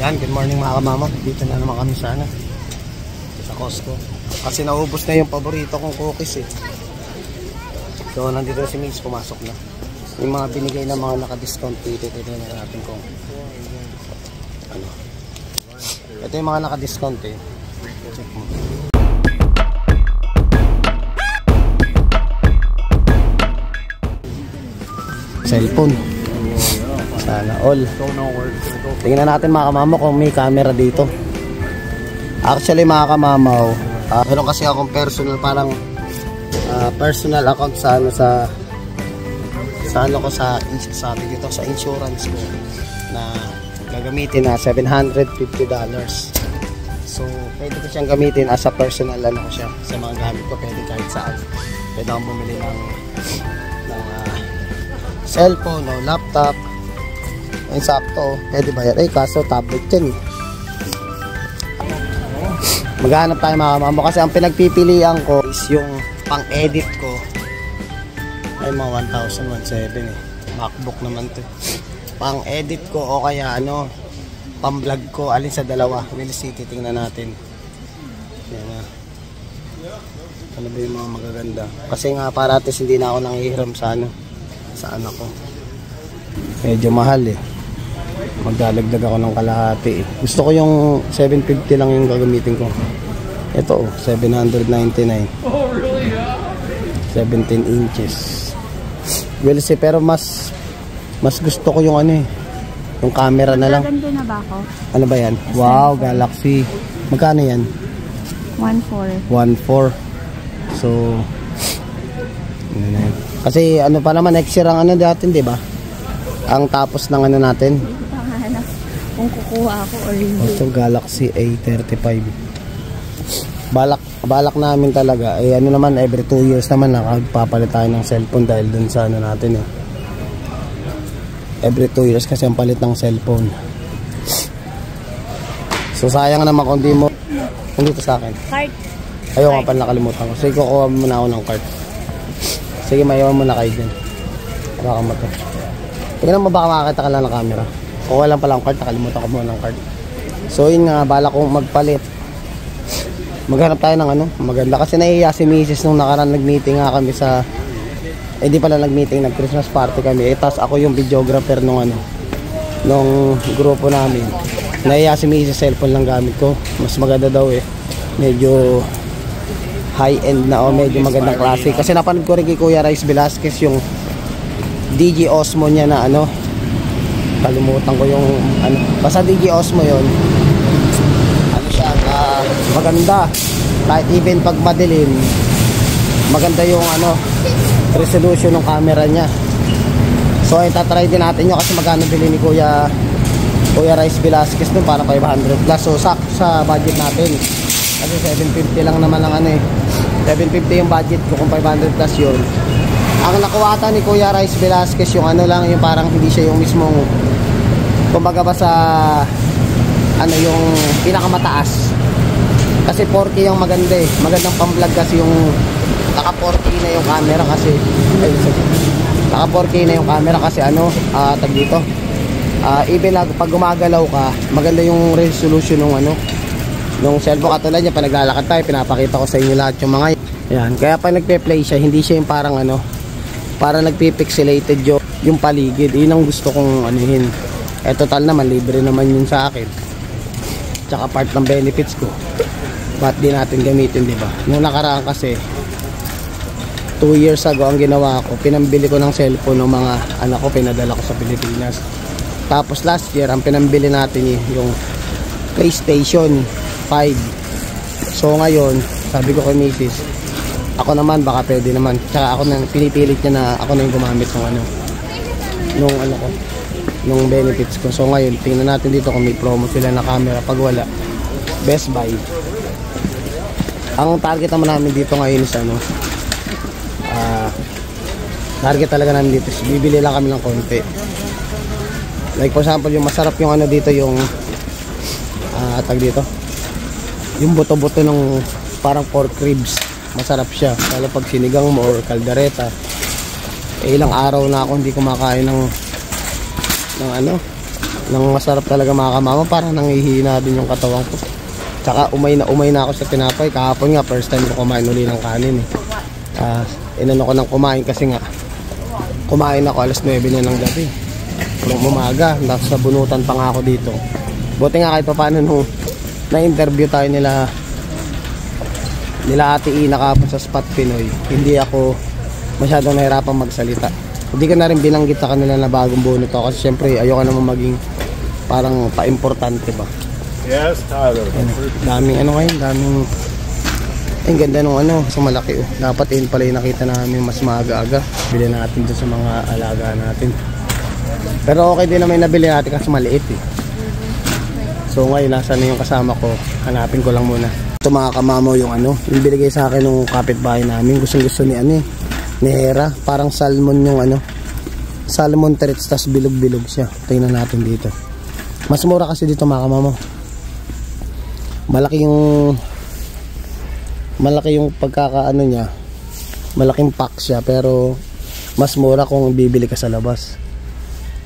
Yan, good morning mga kamama. Dito na naman kami sa Costco. Kasi naubos na yung paborito kong cookies eh. So nandito si Migs, pumasok na. Yung mga binigay na mga naka-discount dito. Tignan natin kung ano. Ito yung mga naka-discount eh. Check mo. Cellphone. Sana all. Tingnan natin mga kamama kung may camera dito. Actually mga kamamaw, meron kasi akong personal, parang personal account sa ano sa sabi dito sa insurance ko na gagamitin na $750. So pwede ko siyang gamitin as a personal ano ko siya sa mga gamit ko, pwede kahit saan. Pwede akong bumili ng cellphone o laptop. Yung sakto, pwede ba yan? Kaso tablet yan. Maghanap tayo mga kamama kasi ang pinagpipilian ko is yung pang-edit ko ay mga 1,107 eh. MacBook naman to. Pang-edit ko o kaya ano, pang-vlog ko, alin sa dalawa. Will City, tingnan natin. Yan na. Ano ba yung mga magaganda? Kasi nga parates hindi na ako nangihiram sa ano, sa anak ko. Medyo mahal eh. Magdalagdag ako ng kalahati eh. Gusto ko yung 750 lang yung gagamitin ko. Ito oh, 799. Oh, really? 17 inches. Well, pero mas gusto ko yung ano eh. Yung camera na lang. Maganda na ba ako? Ano ba yan? Wow, Galaxy. Magkano yan? 1.4. 1.4. So, kasi ano pa naman, next year ang ano natin, di ba? Ang tapos ng ano natin. Kung kukuha ako or hindi. Ito Galaxy A35. Balak namin talaga eh ano naman, every 2 years naman nakapagpapalit tayo ng cellphone dahil dun sa ano natin eh. Every 2 years kasi ang palit ng cellphone. So sayang naman kung di mo dito sa akin. Card. Ayaw nga pala, nakalimutan ko. Sige, kukuha muna ako ng card. Sige, mayawan muna kayo dyan. Baka mo to. Tingnan mo, baka makakita ka lang ng camera. Kukuha lang pala ang card, nakalimutan ko muna ng card. So yun nga, balak kong magpalit. Maghanap tayo ng ano, maganda. Kasi nahihiya si Mrs. nung nakaraan nag-meeting nga kami sa di pala nag-meeting, nag-Christmas party kami. Tapos ako yung videographer nung ano, nung grupo namin. Nahihiya si Mrs. cellphone lang gamit ko. Mas maganda daw eh. Medyo high-end na o medyo magandang klase. Kasi napanood ko rin kay Kuya Rice Velasquez yung DG Osmo niya na ano, kalimutan ko yung ano, basta DG Osmo yun. Ano siya, maganda. Kahit even pag madilim, maganda yung ano, resolution ng camera niya. So ay tatry din natin yun kasi magkano bili ni Kuya Rice Velasquez dun, para 500 plus. So sakto sa budget natin. Kasi 750 lang naman ang ano eh. 750 yung budget ko, kung 500 plus yun. Ang nakuwata ni Kuya Rice Velasquez yung ano lang, yung parang hindi siya yung mismong, kumbaga ba sa ano yung pinakamataas. Kasi 4K yung maganda eh. Magandang pang-vlog kasi yung naka 4K na yung camera kasi naka 4K na yung camera kasi ano, tag dito. Even pag gumagalaw ka, maganda yung resolution ng ano, nung cellphone. Katulad niya, pag naglalakad tayo, pinapakita ko sa inyo lahat yung mga yan. Kaya pag nagpe-play siya, hindi siya yung parang ano, parang nagpipixelated yung paligid. Yun ang gusto kong anuhin. Total naman, libre naman yun sa akin. Tsaka part ng benefits ko. Ba't di natin gamitin, di ba? Nung nakaraan kasi 2 years ago ang ginawa ko, pinambili ko ng cellphone ng mga anak ko, pinadala ko sa Pilipinas. Tapos last year, ang pinambili natin yung PlayStation 5. So ngayon, sabi ko kay Mrs., ako naman baka pwede naman. Tsaka ako na pinipilit niya na ako na yung gumamit ng ano, nung ano ko, nung benefits ko. So ngayon, tingnan natin dito kung may promo sila na camera. Pag wala, Best Buy. Ang target naman namin dito ngayon is ano, target talaga namin dito is bibili lang kami ng konti. Like for example, yung masarap yung ano dito, yung tag dito, yung buto-buto ng parang pork ribs. Masarap siya, lalo pag sinigang mo or kaldereta. Ilang araw na ako hindi kumakain ng ano, Nang masarap talaga mga kamama, parang nanghihina din yung katawan ko. Tsaka umay na ako sa tinapay. Kahapon nga, first time ko kumain uli ng kanin eh. Inano ko nang kumain kasi nga, kumain ako alas 9 na ng gabi. Nung umaga, nasa bunutan pa nga ako dito. Buti nga kahit pa paano nung na-interview tayo nila Ate Ina kapon sa Spot Pinoy, hindi ako masyadong nahirapan magsalita. Hindi ko na rin binanggit sa kanila na bagong bunot ako kasi syempre ayoko naman maging parang pa-importante ba. Yes, Tyler. Daming ano ngayon, daming ang ganda nung ano, sa malaki oh. Dapat yun pala yung nakita namin mas maaga-aga. Bili natin doon sa mga alaga natin. Pero okay din naman yung nabili natin kasi maliit eh. So ngayon, nasa na yung kasama ko, hanapin ko lang muna. Ito mga kamamaw yung ano, yung binigay sa akin ng kapitbahay namin. Gusto ni ano eh, ni Hera. Parang salmon yung ano, salmon treats, tas bilog-bilog siya. Tingnan natin dito. Mas mura kasi dito mga kamamaw. Malaki yung pagkakaano niya. Malaking pack siya pero mas mura kung bibili ka sa labas.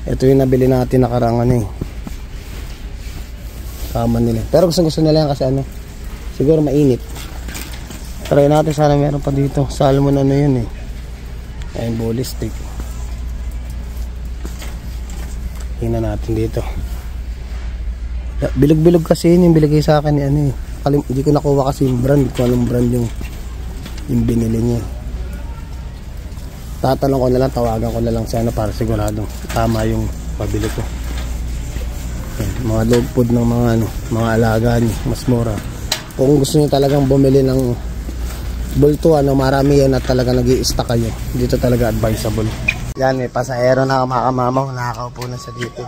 Ito yung nabili natin nakarang ano eh. Kama nila. Pero gusto nila yan kasi ano, siguro mainit. Try natin, sana meron pa dito. Salmon ano yun eh. Ayun, bully stick. Tingnan natin dito. Bilog-bilog kasi yun yung binigay sa akin ni ano eh. Hindi ko nakuha kasi yung brand. Hindi ko anong brand yung binili niya. Tatanong ko na lang, tawagan ko na lang sa ano para siguradong tama yung pabili ko. Mga dog food ng mga ano, mga alaga niyo, mas mura. Kung gusto niyo talagang bumili ng bultuan, no, marami yan at talaga nag-i-stock kayo. Dito talaga advisable. Yan, may pasahero na mga kamamaw, nakakaupo na sa dito.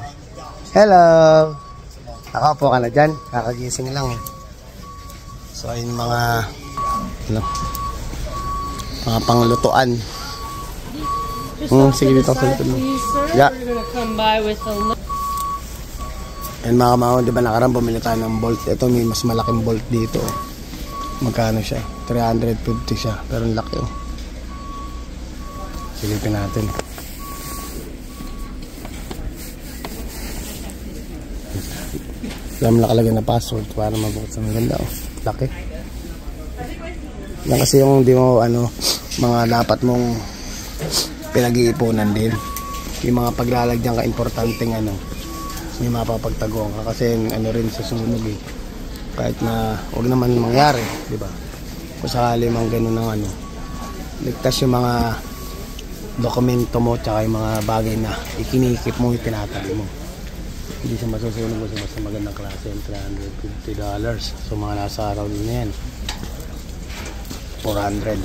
Hello! Nakaupo ka na dyan, kakagising lang eh. So ayun mga ano, mga panglutuan. Sige dito sa lutuan. Yeah. Yan mga kamamaw, di ba nakarang bumili tayo ng bolt. Ito may mas malaking bolt dito. Magkano siya? 350 siya. Pero ang laki oh. Silipin natin. Alam nakalagay na password para mabukod sa maganda oh. Laki. Yan kasi yung di mo ano, mga dapat mong pinag-iipunan din. Yung mga paglalagyan ka importanteng ano, may mapapagtaguan ka kasi ano rin sa sunog eh. Kahit na huwag naman mangyari, di ba? Kung sakali mang ganun ng ano, ligtas yung mga dokumento mo tsaka yung mga bagay na ikinikip mo, itinatabi mo. Hindi siya masusunog kasi basta magandang klase yung $350. So mga nasa araw din na yan 400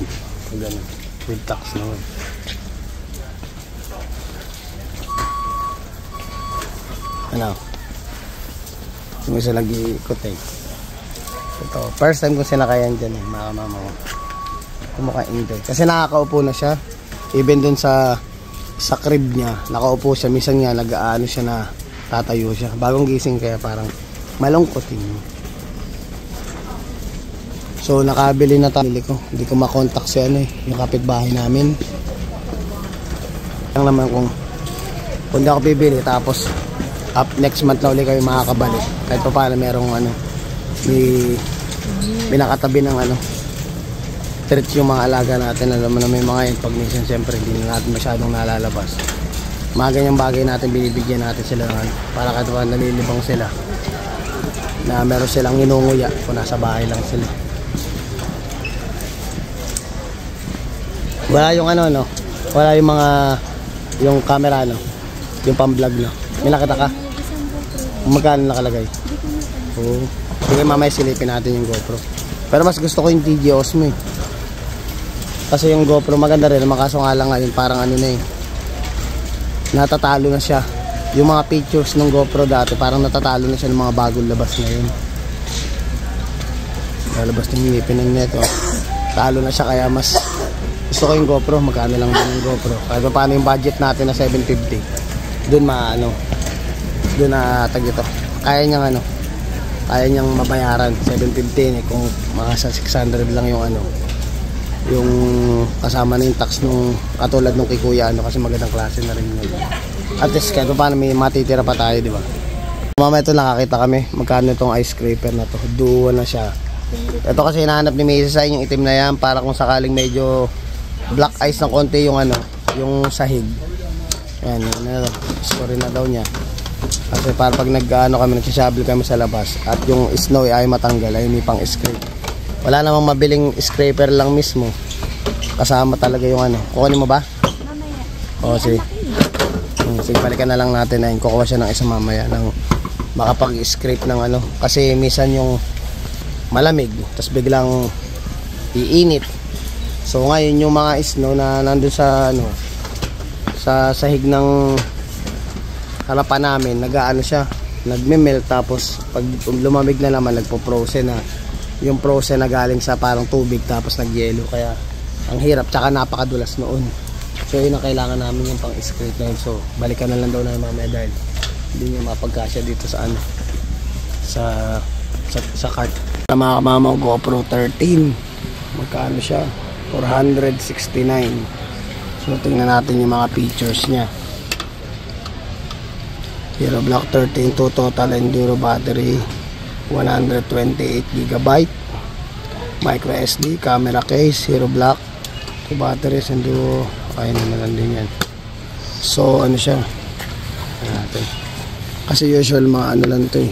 kung ganun, with tax naman. Ano? Yung isa nag-iikot eh. Ito, first time ko sinakayan dyan eh, mga mama ko. Kumaka-enjoy. Kasi nakakaupo na siya. Even dun sa crib niya, nakaupo siya. Minsan nga, nag-aano siya na tatayo siya. Bagong gising kaya parang malungkot yun. So, nakabili na tayo ko. Hindi ko makontak si ano eh, yung kapitbahay namin. Lang naman kung hindi ako bibili, tapos up next month na ulit kayo makakabalik. Kahit pa paano merong ano, may nakatabi ng ano, treats yung mga alaga natin. Alam mo na may mga yun, pag minsan siyempre hindi na natin masyadong nalalabas. Mga ganyang bagay natin, binibigyan natin sila ng ano, para kahit pa nalilibang sila na meron silang inunguya kung nasa bahay lang sila. Wala yung ano no, wala yung mga yung camera no, yung pang-vlog no. May nakita ka? Magkano nakalagay? Oo. Sige, mamaya silipin natin yung GoPro. Pero mas gusto ko yung TG Osmo eh. Kasi yung GoPro maganda rin, makaso nga lang ngayon parang ano na eh, natatalo na siya. Yung mga pictures ng GoPro dati parang natatalo na siya ng mga bagong labas ngayon. Lalabas ng ngipin ng neto. Talo na siya kaya mas gusto ko yung GoPro. Magkano lang din yung GoPro. Kahit pa paano yung budget natin na 750. Doon maano, doon na tag ito. Kaya niyang ano, kaya niyang mabayaran 750 eh, kung mga sa 600 lang yung ano, yung kasama na yung tax nung katulad nung kay Kuya ano, kasi magandang klase na rin yun. At least kahit paano may matitira pa tayo, di ba? Mamaya ito nakakita kami magkano itong ice scraper na to. Duo na siya. Ito kasi hinahanap ni Macy sa yung itim na yan para kung sakaling medyo black ice ng konti yung ano, yung sahig. Ayan, sorry na daw niya. Kasi para pag nag-ano kami, nagsisabel kami sa labas at yung snow ay matanggal, ay may pang scrape. Wala namang mabiling scraper lang mismo. Kasama talaga yung ano. Kukunin mo ba? Mamaya. Oo, sige. Sige, balikan na lang natin. Ayun, kukuha siya ng isang mamaya ng makapag-scrape ng ano. Kasi minsan yung malamig, tapos biglang iinit. So ngayon yung mga snow na nandun sa ano, sa sahig ng harapan namin, nag-aano siya, nagme-melt, tapos pag lumamig na naman nagpo-frozen na. Yung frozen na galing sa parang tubig tapos nag-yelo, kaya ang hirap, tsaka napakadulas noon. So yun ang kailangan namin, yung pang-scrape na yun. So balikan na lang daw na mamaya dahil hindi niya mapagkasya dito sa ano, sa cart. Mga kamama, GoPro 13, magkano siya? 469. So tingnan natin yung mga features niya. Hero Black 13 to total enduro battery, 128GB, micro SD, camera case, Hero Black, 2 batteries, enduro, kaya naman din yan. So ano siya, natin. Kasi usual mga ano lang ito eh,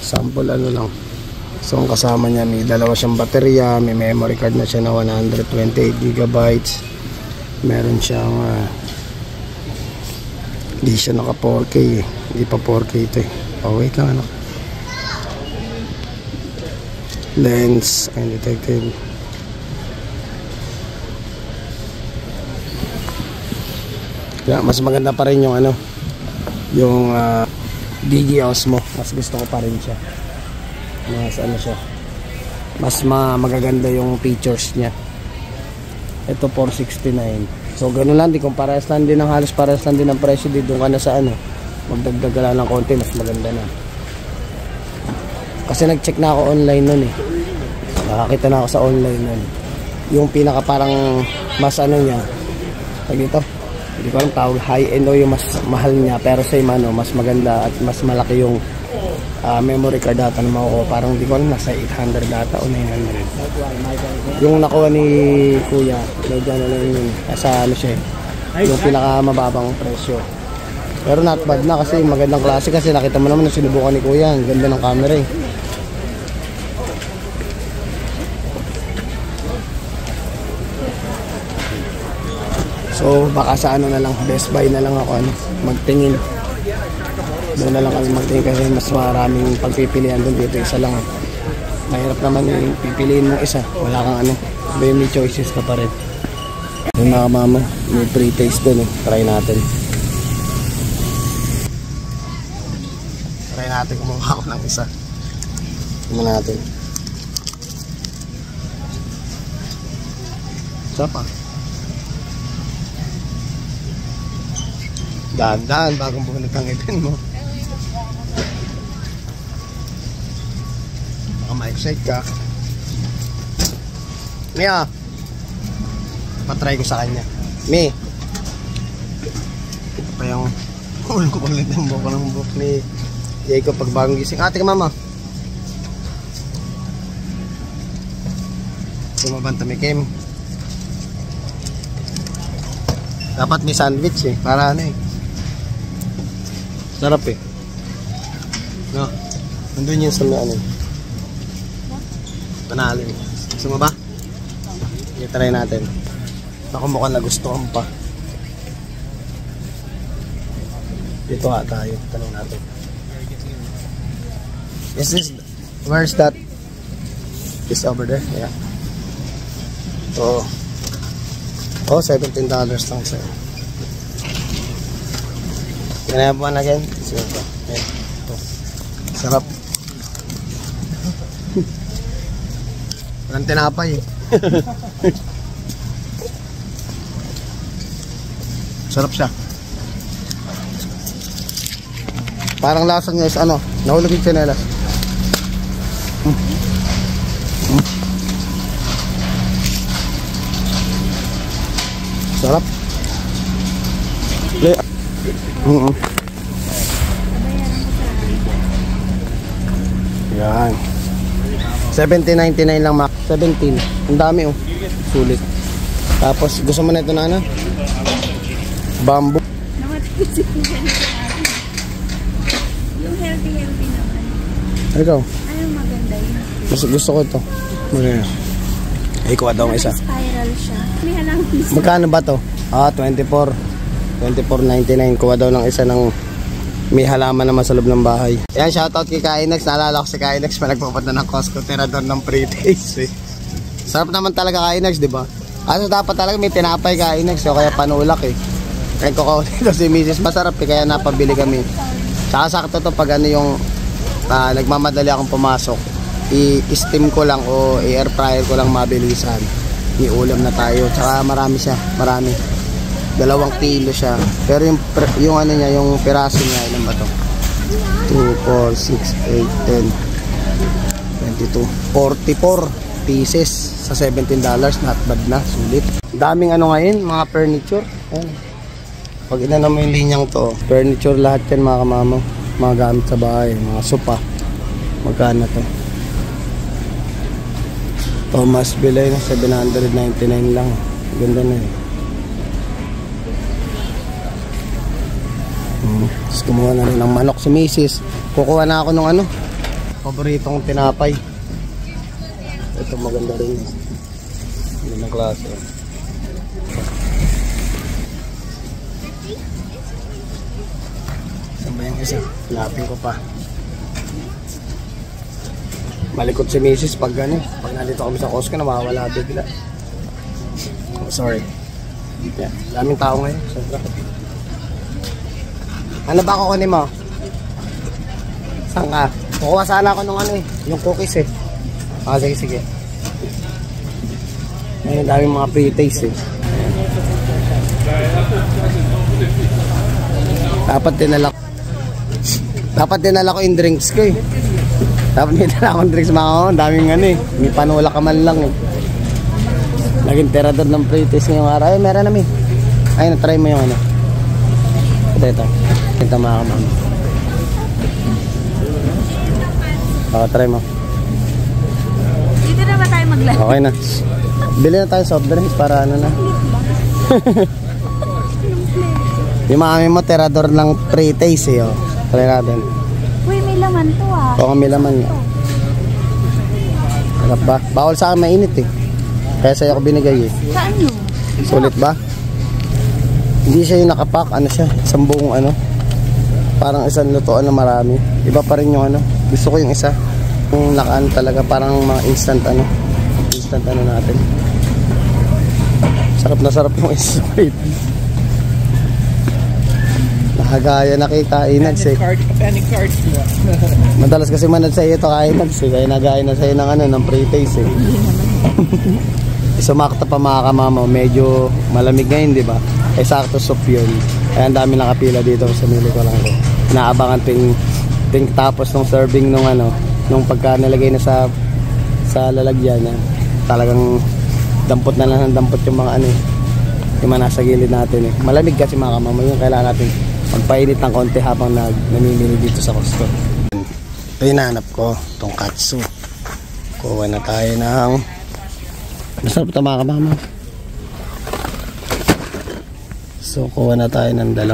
sample ano lang. So ang kasama niya, may dalawa siyang baterya, may memory card na siya na 128GB, meron siyang hindi siya naka 4K eh. Hindi pa 4K ito eh. Oh, wait lang ano, lens and detective. Yeah, mas maganda pa rin yung ano, yung DG Osmo. Mas gusto ko pa rin siya. Mas ano siya, mas magaganda yung features niya. Ito 469. So ganun lang, di kung parehas lang din ng halos parehas lang din ng presyo, di doon ka na sa ano, magdagdag lang ng konti, mas maganda na. Kasi nag-check na ako online nun eh. Nakakita na ako sa online nun. Yung pinaka parang mas ano niya, dito, hindi ko alam tawag, high end o yung mas mahal niya, pero same ano, mas maganda at mas malaki yung memory card data na makukuha. Parang di ko alam, nasa 800 data o 900. Yung nakuha ni Kuya, medyo ano lang yun, nasa ano siya, yung pinaka mababang presyo. Pero not bad na kasi magandang klase, kasi nakita mo naman na sinubukan ni Kuya, ang ganda ng camera eh. So baka sa ano na lang, Best Buy na lang ako ano, magtingin. Doon na lang kami magtingin kasi mas maraming pagpipilian doon, dito isa lang. Mahirap naman yung pipiliin mo isa, wala kang ano, may choices ka pa rin. Yung mga mama, may pre-taste doon eh. Try natin. Try natin, kumuha ako ng isa. Tingnan natin. Isa pa. Dahan-dahan bagong buhat ang ngipin mo. Baka ma-excite ka. Mia, patry ko sa kanya. Mi, ito pa yung ulo ko ulit ng buhok ni Jacob pag bagong gising. Ate ka mama, sumabanta may Kim. Dapat may sandwich eh, para ano eh, sarap eh. No, nandun yun sa ano, panalin. Gusto mo ba? I-try natin. Ako mukhang nagustuhan pa. Dito nga tayo, tanong natin. Is this, where's that? Is over there? Yeah. So, oh, $17 lang sa'yo. Can I have one again? Sige pa. Ayan. Ito. Sarap. Walang tinapay eh. Sarap siya. Parang lasa niya is ano, nahulog yung tsinelas. Sarap. Yan. 17.99 lang, Mac. 17. Ang dami, oh. Sulit. Tapos, gusto mo na ito na, ano? Bamboo. Namatisip ko siya nito natin. Yung healthy naman. Ikaw? Anong maganda yun? Gusto ko ito. Maganda. Ay, kuha daw ang isa. Spiral siya. May halang isa. Magkano ba to? 24. 24.99. Kuha daw ng isa ng may halaman naman sa loob ng bahay. Yan, shoutout kay Kainex. Naalala ko si Kainex pa nagpupunta ng Costco. Tira doon ng pre-taste. Sarap naman talaga Kainex, di ba? Ano dapat talaga may tinapay Kainex o kaya panulak eh. Kaya ko dito si Mrs. Masarap eh, kaya napabili kami. Tsaka sakto to pag ano yung nagmamadali akong pumasok. I-steam ko lang o i-air fryer ko lang mabilisan. Iulam na tayo. Tsaka marami siya. Marami. 2 kilo siya. Pero yung ano niya, yung piraso niya, ilan ba to? 2, 4, 6, 8, 10, 22, 44 pieces sa $17. Not bad na, sulit. Daming ano ngayon, mga furniture. Ayan. Pag inano mo yung linyang to, furniture lahat yan mga kamamo. Mga gamit sa bahay, mga sopa. Magkano to? Thomas Bilay na $799 lang. Ganda na eh. Tapos kumuha na rin ng manok si Mrs. Kukuha na ako ng ano, paboritong tinapay. Ito maganda rin. Hindi na klase. Saan ba yung isa? Lapin ko pa. Malikot si Mrs. pag ano. Pag nandito kami sa Costco, nawawala bigla. Oh, sorry. Yeah, daming tao ngayon. Sobra. Ano ba kukunin mo? Saan ka? Kukuha sana ako nung ano eh. Yung cookies eh. Sige, sige. Ayun, daming mga pre-taste eh. Dapat dinala ko yung drinks ko eh. Dapat dinala ko yung drinks mga ako. Daming ano eh. May panula ka man lang eh. Naging tirador ng pre-taste ngayong araw. Ay, meron namin. Ayun, try mo yung ano. Ito. Ito mga kamama. Try mo. Dito na ba tayo maglaro? Okay na. Bili na tayo soft drinks para ano na. Yung mami mo, tirador ng pre-taste eh. Oh. Try natin. Uy, may laman to ah. Oo, may laman. Harap ba? Bawal sa akin mainit eh. Kaya sa'yo ko binigay eh. Saan yun? Sulit ba? Hindi siya yung nakapack. Ano siya? Isang buong ano. Parang isang lutoan na marami. Iba pa rin yung ano. Gusto ko yung isa. Yung nakaan talaga. Parang mga instant ano. Instant ano natin. Sarap na sarap yung Sprite. Nakagaya na kay Kainags eh. Panic cards mo. Madalas kasi manad sa iyo ito Kainags eh. Kaya nagaya na sa'yo ng ano, ng pre-taste eh. Sumakta pa mga kamama. Medyo malamig ngayon, di ba? Eh sakto soup yun. Kaya ang dami nakapila dito sa mili ko lang ko. Inaabangan ting tapos ng serving nung ano, nung pagka nilagay na sa lalagyan na talagang dampot na lang ng dampot yung mga ano, yung mga nasa gilid natin eh. Malamig kasi mga kamama yun, kailangan natin magpainit ng konti habang namimili dito sa Costco. Ito yung nahanap ko, tonkatsu. Kuha na tayo ng masarap ito mga kamama. So kuha na tayo ng 2.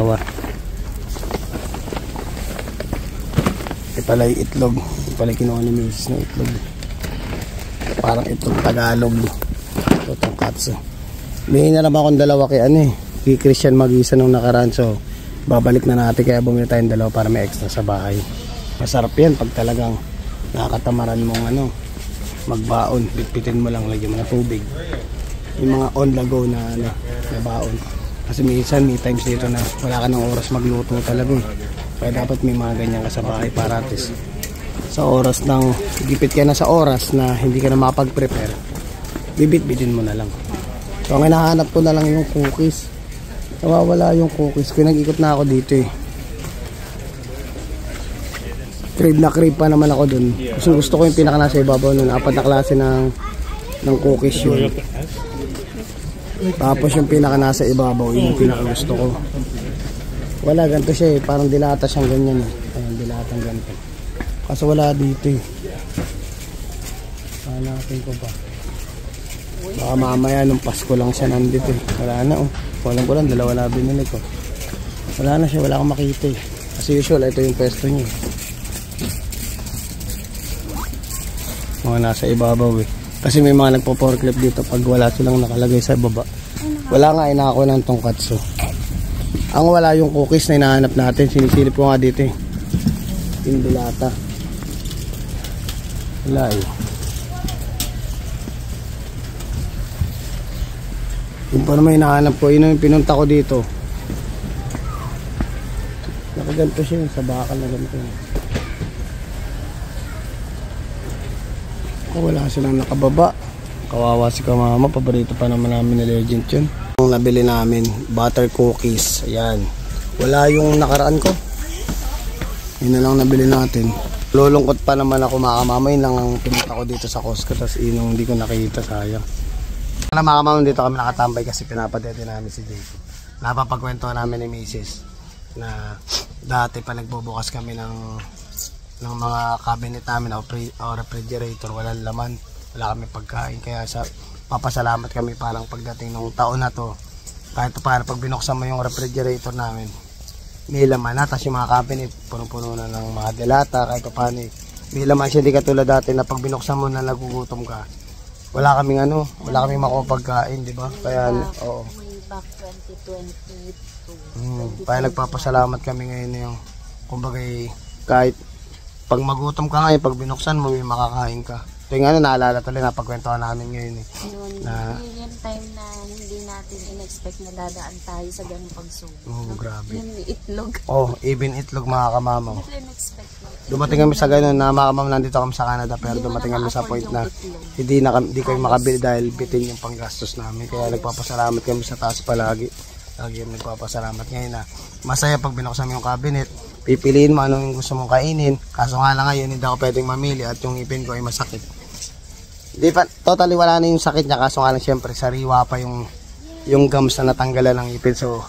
Ito pala yung itlog. Ito pala yung kinuha ni Mrs. ng itlog. Parang itlog Tagalog. Ito tonkatsu. May na naman akong 2 kay ano eh. Kay Christian Magisa nung nakaraan. So babalik na natin kaya bumili tayong 2 para may extra sa bahay. Masarap yan pag talagang nakakatamaran mong ano, magbaon. Pitpitin mo lang, lagyan mo na tubig. Yung mga on the go na ano, na baon. Kasi minsan may times dito na wala ka ng oras magluto talaga eh. Kaya dapat may mga ganyan ka sa bahay para at least sa oras ng gipit ka na sa oras na hindi ka na makapag-prepare, bibit-bitin mo na lang. So ang hinahanap ko na lang yung cookies. Nawawala yung cookies. Kaya nag-ikot na ako dito eh. Crave na crave pa naman ako dun. Gusto ko yung pinaka nasa ibabaw nun. 4 na klase ng cookies yun. Tapos yung pinaka nasa ibabaw, yun yung pinaka gusto ko. Wala, ganito siya eh. Parang dilata siyang ganyan eh. Ayan, dilatang ganito. Kaso wala dito eh. Hanapin ko pa. Baka mamaya nung Pasko lang siya nandito eh. Wala na oh. Walang ko lang, dalawa na binili ko. Wala na siya, wala akong makita eh. Kasi usual, ito yung pwesto niya. Mga nasa ibabaw eh. Kasi may mga nagpo-forklift dito pag wala silang nakalagay sa baba. Wala nga, inako ng tongkatsu. Ang wala yung cookies na hinahanap natin. Sinisilip ko nga dito eh. Pindulata. Wala eh. Yung pa naman hinahanap ko, yun yung pinunta ko dito. Nakaganto siya sa bakal na ganito. Wala silang nakababa. Kawawa si Kamama, paborito pa naman namin na Legend yun. Ang nabili namin, butter cookies. Ayan. Wala yung nakaraan ko. Yun na lang nabili natin. Lulungkot pa naman ako mga Kamama. Yun lang ang pinunta ko dito sa Costco. Tapos inong hindi ko nakita, sayang. Mga Kamama, dito kami nakatambay kasi pinapadete namin si Jacob. Napapagkwento namin ni Mrs. na dati pa nagbubukas kami ng mga cabinet namin o refrigerator, walang laman, wala kami pagkain, kaya papasalamat kami parang pagdating ng taon na to, kahit paano pag binuksan mo yung refrigerator namin may laman na, tapos yung mga cabinet puno-puno na ng mga delata, kahit paano may laman siya, hindi katulad dati na pag binuksan mo na nagugutom ka, wala kaming makuha pagkain, di ba? Kaya oo, back 2022. kaya nagpapasalamat kami ngayon yung kumbaga kahit pag magutom ka ngayon, pag binuksan mo, may makakain ka. Ito yung naalala tuloy, napagkwentuhan namin ngayon eh. Yung time na hindi natin in-expect na dadaan tayo sa ganung pagsubok. Oo, grabe. Yung itlog. Even itlog mga Kamama. Hindi ko in-expect na. Dumating kami sa ganun na mga Kamama, nandito kami sa Canada, pero dumating kami sa point na hindi kayo makabili dahil bitin yung panggastos namin. Kaya nagpapasalamat kami sa taas palagi. Lagi yung nagpapasalamat ngayon na masaya pag binuksan mo yung cabinet. Pipiliin mo anong gusto mong kainin. Kaso nga lang ngayon, hindi ako pwedeng mamili at yung ipin ko ay masakit. Di pa, totally wala na yung sakit niya. Kaso nga lang syempre, sariwa pa yung gums na natanggalan ng ipin. So,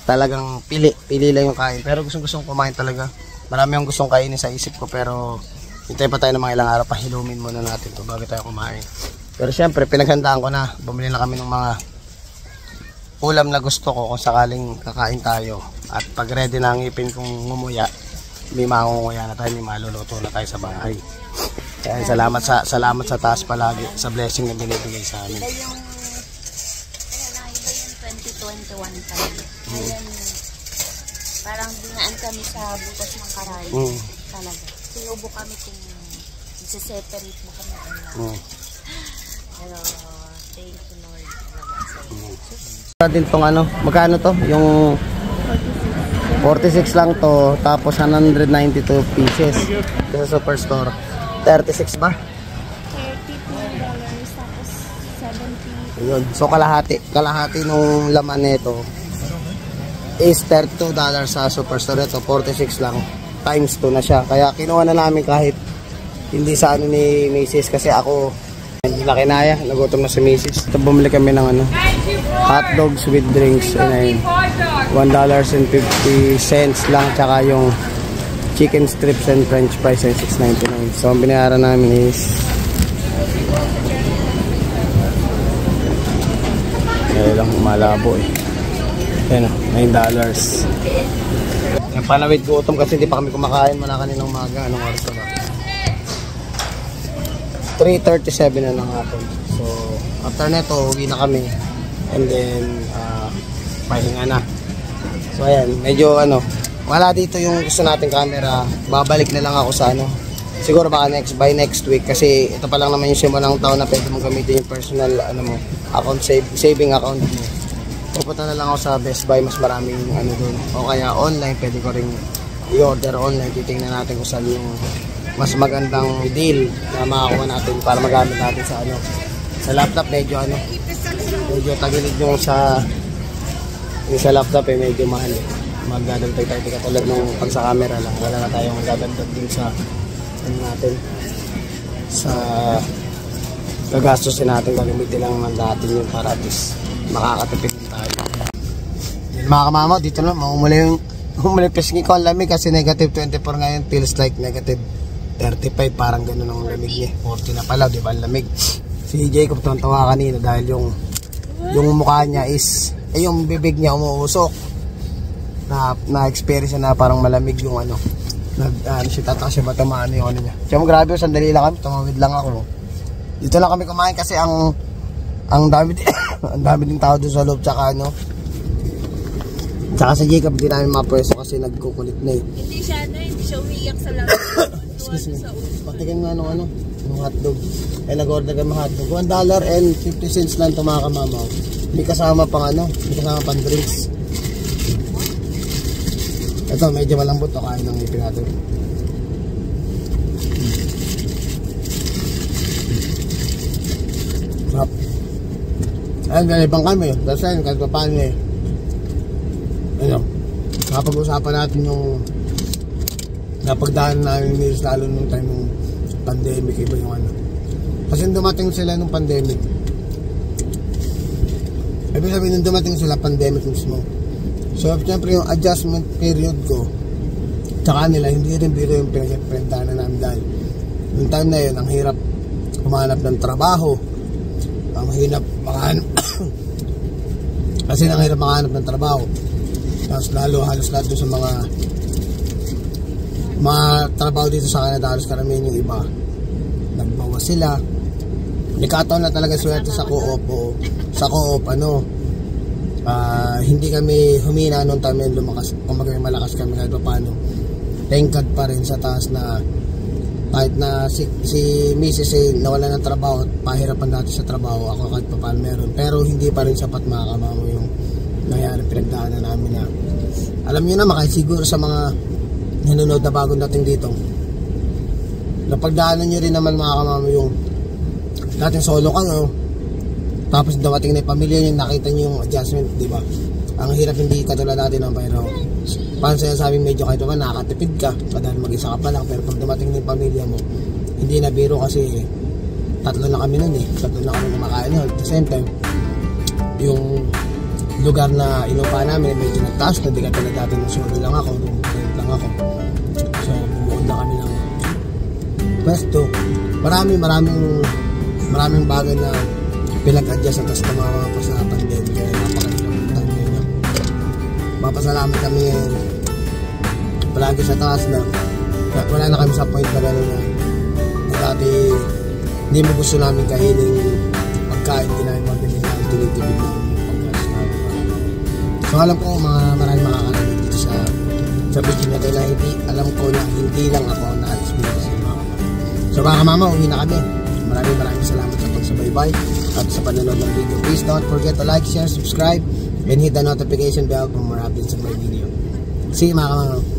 talagang pili lang yung kain. Pero gustong kumain talaga. Marami yung gustong kainin sa isip ko. Pero, hintay pa tayo ng mga ilang araw. Pahilumin muna natin ito bago tayo kumain. Pero syempre, pinaghandaan ko na. Bumili na kami ng mga ulam na gusto ko kung sakaling kakain tayo. At pag ready na ang ipin kong ngumuya, may mangunguya na tayo, may maluluto na tayo sa bahay. Kaya salamat sa taas palagi sa blessing na binibigay sa amin. Iba yung 2021 pa rin. Ngayon, parang dinaan kami sa butas ng Karayo. Talaga. Sinubo kami kung isa-separate mo kami. Pero, thank you Lord. Din tong magkano to? Yung 46 lang to, tapos 192 pieces sa superstore. 36 ba? $32 tapos 70. Yun. So kalahati nung laman nito is $32 sa superstore. Ito 46 lang, times 2 na siya. Kaya kinuha na namin kahit hindi sa ni Mrs. kasi ako hindi na kinaya, nagutom na si Mrs. Ito bumili kami ng hot dogs with drinks, $1.50 lang, tsaka yung chicken strips and french fries ay $6.99. So ang binayaran namin is lang malabo eh. Ayan, $9. Yung panawid gutom kasi hindi pa kami kumakain muna kaninang umaga. Anong oras na ba? 3:37 na ng hapon. So after neto uwi na kami. And then pahinga na. So ayan, medyo wala dito yung gusto nating camera. Babalik na lang ako sa siguro baka by next week kasi ito pa lang naman yung simulang taon na pwede mong gamitin yung personal account, saving account mo. Pupunta na lang ako sa Best Buy, mas maraming doon. O kaya online, pwede ko ring i-order online. Titingnan natin kung saan yung mas magandang deal na makakuha natin para magamit natin sa laptop. Medyo tagilid yung sa laptop medyo mahal. Magdadagdag tayo katulad nung pag sa camera lang, wala na tayong magdadagdag din sa sa gagastusin natin, gagamitin lang natin yun para at least makakatipid din tayo. Mga kamama, dito na umuli pisngi ko ang lamig kasi -24 ngayon, feels like 35, parang ganun ang lamig niya. 40 na pala, di ba? Ang lamig. Si Jacob tawa kanina dahil yung mukha niya is, yung bibig niya umuusok. Na-experience na parang malamig yung ano. Siya tatak siya matamaan yung ano niya. Siya mo grabe, sandali lang kami, tumawid lang ako. Dito lang kami kumain kasi ang dami ang dami ding tao doon sa loob, tsaka ano. Tsaka sa Jacob hindi namin mapwesto kasi nagkukulit na eh. Hindi siya umiiyak sa labas. Excuse me. Patikin nga ng hotdog. Nag-order kami hotdog. $1.50 lang ito mga kamamaw. May kasama pang may kasama pang drinks. Ito, medyo malambot to, kain ng ipin natin. Sarap. Ayun, galibang kami. Dahil kahit pa paano eh. Kapag-usapan natin yung napagdaan namin ni lalo nung time ng pandemic, iba yung kasi dumating sila nung pandemic. Ibig sabihin nung dumating sila, pandemic mismo. So, siyempre yung adjustment period ko tsaka nila, hindi rin biro yung pinagprendahan namin dahil yung time na yun, ang hirap humanap ng trabaho, ang hirap makahanap kasi ang hirap makahanap ng trabaho. Tapos halos lahat doon sa mga trabaho dito sa Canada, halos karamihan yung iba nagbawas sila. Nikataon na talaga swerte sa co-op hindi kami humina nung time lumakas, kumbaga malakas kami kahit pa paano. Thank God pa rin sa taas na kahit na si Mrs. nawala ng trabaho at pahirapan dati sa trabaho, ako kahit pa paano meron, pero hindi pa rin sapat mga kamamo yung nangyari pinagdaanan namin na alam nyo naman kahit siguro sa mga nanonood na bagong dating dito, napagdaanan nyo rin naman mga kamamo yung dating solo kayo tapos dawating na yung pamilya nyo, nakita nyo yung adjustment, di ba? Ang hirap hindi katulad natin ng pero paano sa'yo sabing medyo kahit naman nakatipid ka dahil mag-isa ka pa lang, pero pag dumating na yung pamilya mo hindi na biro kasi tatlo na kami nun tatlo na kami kumakain nun. At the same time yung lugar na inupa namin medyo nagtaas na, di katulad dati nung solo lang ako, so bumuod na kami ng pwesto. Maraming bagay na pinag-adjust at tapos tumawa pa sa pandemic. Mapasalamat kami ngayon palagi sa taas na wala na kami sa point na gano'n na dati hindi mo gusto namin kainin pagkain, hindi namin mabili na tinitibig namin yung pagkain. So alam ko maraming makakarinig dito sa video na dahil alam ko na hindi lang ako ang na-experience sa mga kamama. So mga kamama, uwi na kami. Maraming salamat sa pagsubaybay at sa panonood ng video. Please don't forget to like, share, subscribe, and hit the notification bell for more updates of my video. See you mga kamama.